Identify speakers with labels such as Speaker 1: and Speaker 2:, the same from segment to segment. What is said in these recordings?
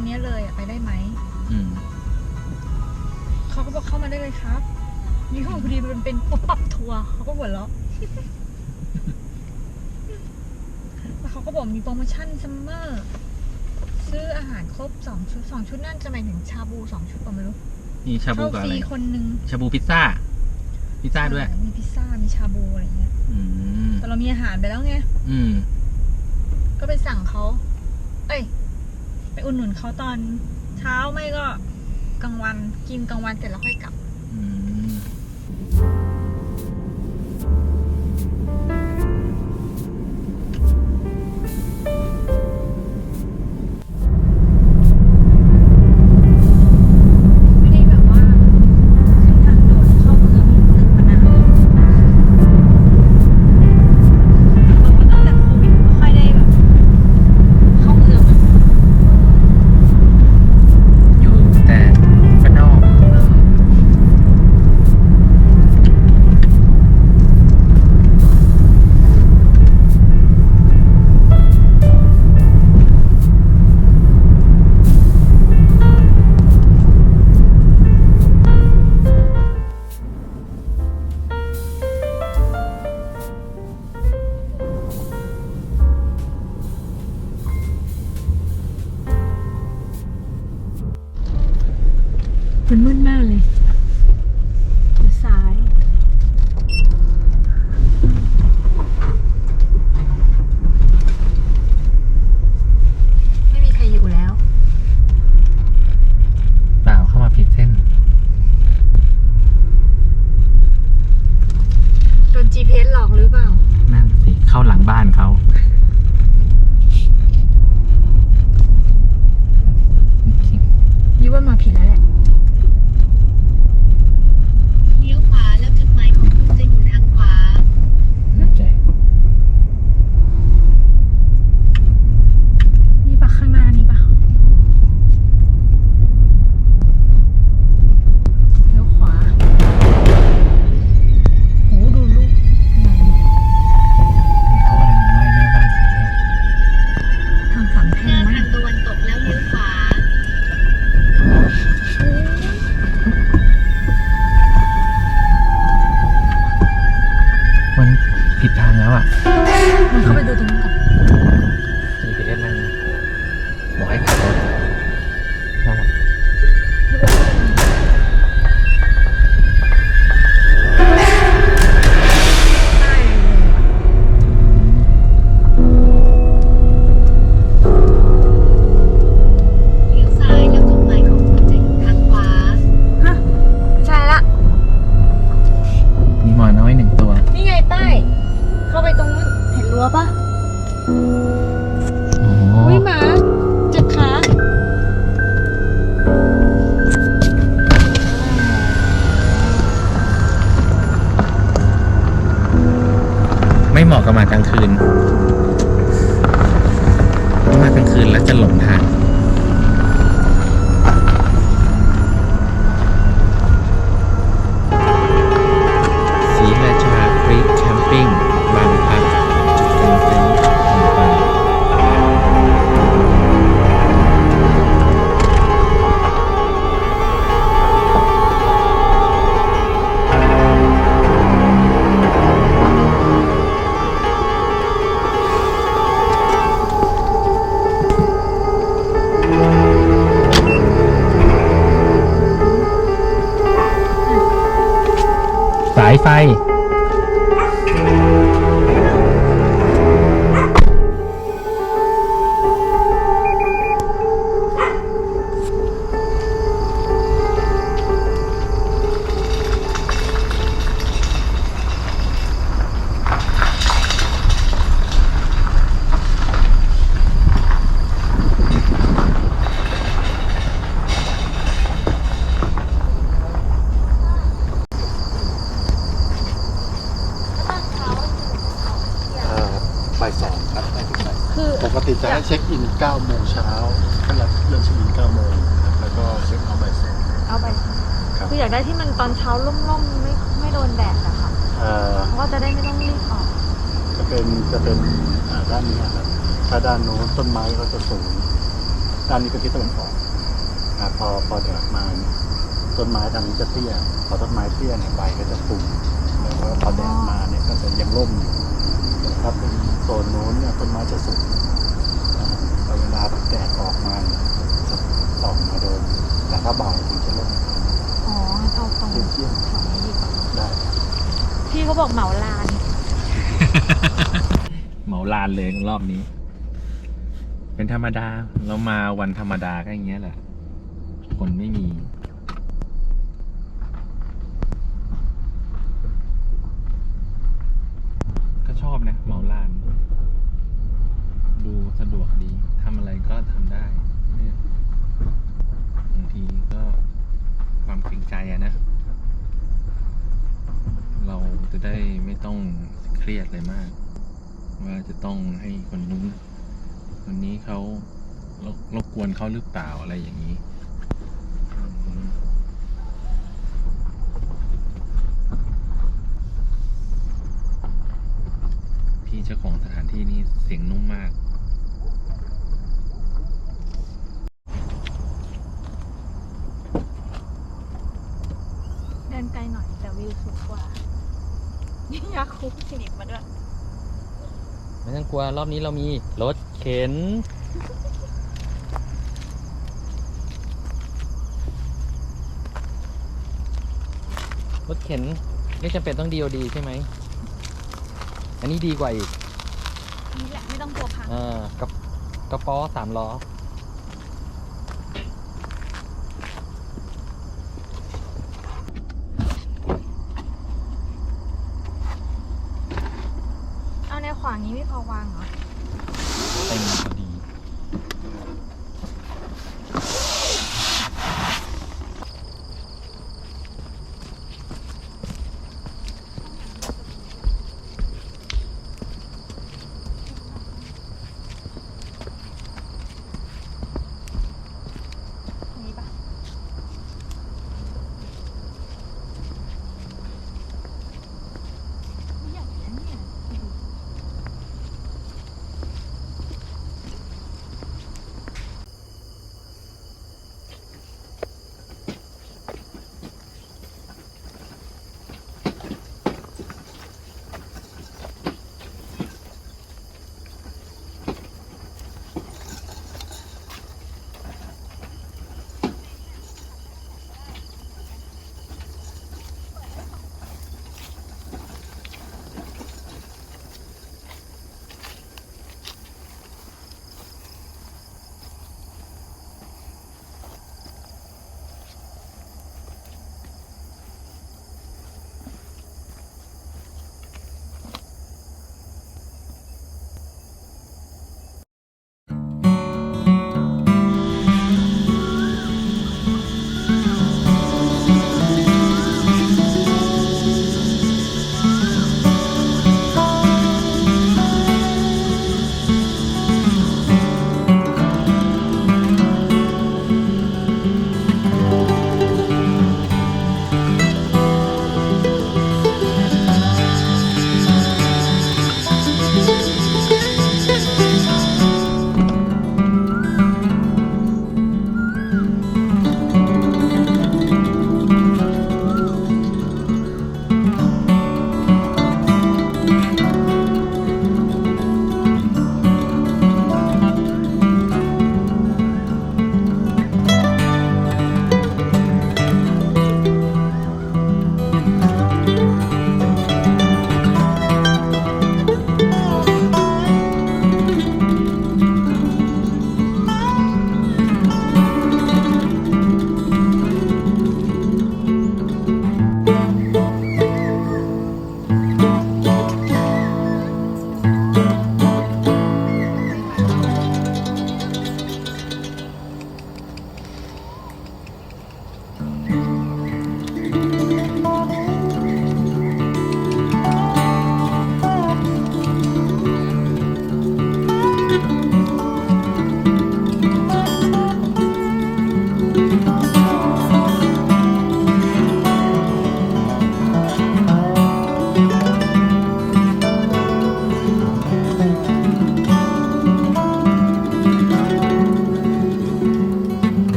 Speaker 1: วันนี้เลยไปได้ไหมเขาก็บอกเข้ามาได้เลยครับนี่เขาบอกพอดีมันเป็นปรับทัวร์เขาก็หัวเราะแล้วเขาก็บอกมีโปรโมชั่นซัมเมอร์ซื้ออาหารครบ2 ชุด2 ชุดนั่นจะหมายถึงชาบู2 ชุดป่ะไม่รู้
Speaker 2: มีชาบูกับอะไร
Speaker 1: เข้าฟรีคนนึง
Speaker 2: ชาบูพิซซ่าด้วย
Speaker 1: มีพิซซ่ามีชาบูอะไรเงี้ยแต่เรามีอาหารไปแล้วไงก็ไปสั่งเขาไปอุ่นหนุนเขาตอนเช้าไม่ก็กลางวันกินกลางวันเสร็จแล้วค่อยกลับไม่ได้แบบว่าขึ้นทางด่วนเข้าเมืองตึกมานานเราก็ตั้งแต่โควิดไม่ค่อยได้แบบเข้าเมือง
Speaker 2: อยู่แต่บ้านนอก
Speaker 1: มันมืดมากเลยซ้ายไม่มีใครอยู่แล้ว
Speaker 2: เปล่าเข้ามาผิดเส้น
Speaker 1: โดน GPS หลอกหรือเปล่า
Speaker 2: นั่นสิเข้าหลังบ้านเขา
Speaker 1: นี่ว่ามาผิดแล้วแหละ
Speaker 3: เลี้ยวขวาแล้วจุดหมายของคุณจะอยู่ทางขวา
Speaker 1: นี่ปะข้างหน้านี่ปะเลี้ยวขวาโหดูลูก
Speaker 2: เขาอะไรมาไหว้หน้าบ้านสีแดง
Speaker 1: ทางสามแพร่ง
Speaker 3: ทา
Speaker 1: มั้
Speaker 3: งตะวันตกแล้วเลี้ยวขวา
Speaker 2: มันผิดทางแล้วอ่ะ
Speaker 1: มันเข้าไปดูตรงนู้นก่อน
Speaker 2: GPS มันบอกให้ขับรถเรา
Speaker 1: ได้เลย
Speaker 3: เลี้ยวซ้ายแล้วจุดหมายของคุณจะอยู่ทางขวา
Speaker 1: ฮะใช่ละ
Speaker 2: มีหมอน้อย1 ตัว
Speaker 1: นี่ไงป้ายเข้าไปตรงนู้นเห็นรั้วปะ
Speaker 2: โอ้โห
Speaker 1: อุ้ยหมาเจ็บขา
Speaker 2: ไม่เหมาะกับมากลางคืนถ้ามากลางคืนแล้วจะหลงทางศรีราชาครีกแคมปิ้งบางพักจุดกางเต็นท์ต่างๆสายไฟ
Speaker 4: บ่าย 2ครับได้ถึงบ่าย
Speaker 1: คือ
Speaker 4: ปกติจะให้เช็คอิน 9 โมงเช้าถ้าเราเริ่มเช็คอิน 9 โมงครับแล้วก็เช็คเอาท์บ่าย 2
Speaker 1: เอาไป
Speaker 4: ครับ
Speaker 1: คืออยากได้ที่มันตอนเช้าร่มๆไม่โดนแดดอะค่ะเพราะว่าจะได้ไม่ต้องรีบออก
Speaker 4: จะเป็นด้านนี้ครับถ้าด้านโน้นต้นไม้เขาจะสูง ด้านนี้เป็นทิศตะวันออกพอแดดมาเนี่ยต้นไม้ทางนี้จะเตี้ยพอต้นไม้เตี้ยเนี่ยใบก็จะปุมแล้วก็พอแดดมาเนี่ยก็จะยังร่มอยู่แต่ถ้าเป็นโซนโน้นเนี่ยต้นไม้จะสูงพอเวลาแดดออกมาเนี่ยจะส่องมาโดนแต่ถ้าบ่ายถึงจะร่ม
Speaker 1: อ๋องั้นเอาตรง
Speaker 4: เที่ยง
Speaker 1: แถวนี้ดีกว่า
Speaker 4: ได้
Speaker 1: พี่เขาบอกเหมาลาน
Speaker 2: เหมาลานเลยรอบนี้ เป็นธรรมดาเรามาวันธรรมดาก็อย่างเงี้ยแหละคนไม่มี ก็ชอบนะเหมาลาน ดูสะดวกดีทำอะไรก็ทำได้เนี่ยบางทีก็ความเกรงใจอะนะ เราจะได้ไม่ต้องเครียดเลยมาก ว่าจะต้องให้คนนู้นคนนี้เขารบกวนเขาหรือเปล่าอะไรอย่างนี้พี่เจ้าของสถานที่นี่เสียงนุ่มมาก
Speaker 1: เดินไกลหน่อยแต่วิวสูงกว่า นี่ยาคูคลินิกมาด้วย
Speaker 2: ไม่ต้องกลัวรอบนี้เรามีรถเข็น รถเข็นไม่จำเป็นต้อง DOD ใช่ไหม อันนี้ดีกว่าอีก
Speaker 1: นี่แหละไม่ต้องกลัวพัง
Speaker 2: กระป๋อ3 ล้อ
Speaker 1: เอาในขวางนี้ไม่พอวางเหรอ
Speaker 2: เต็มพอดี
Speaker 1: นี่ปะไม่ใหญ่นะเนี่ย เ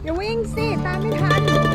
Speaker 1: อย่าวิ่งสิ ตามไม่ทัน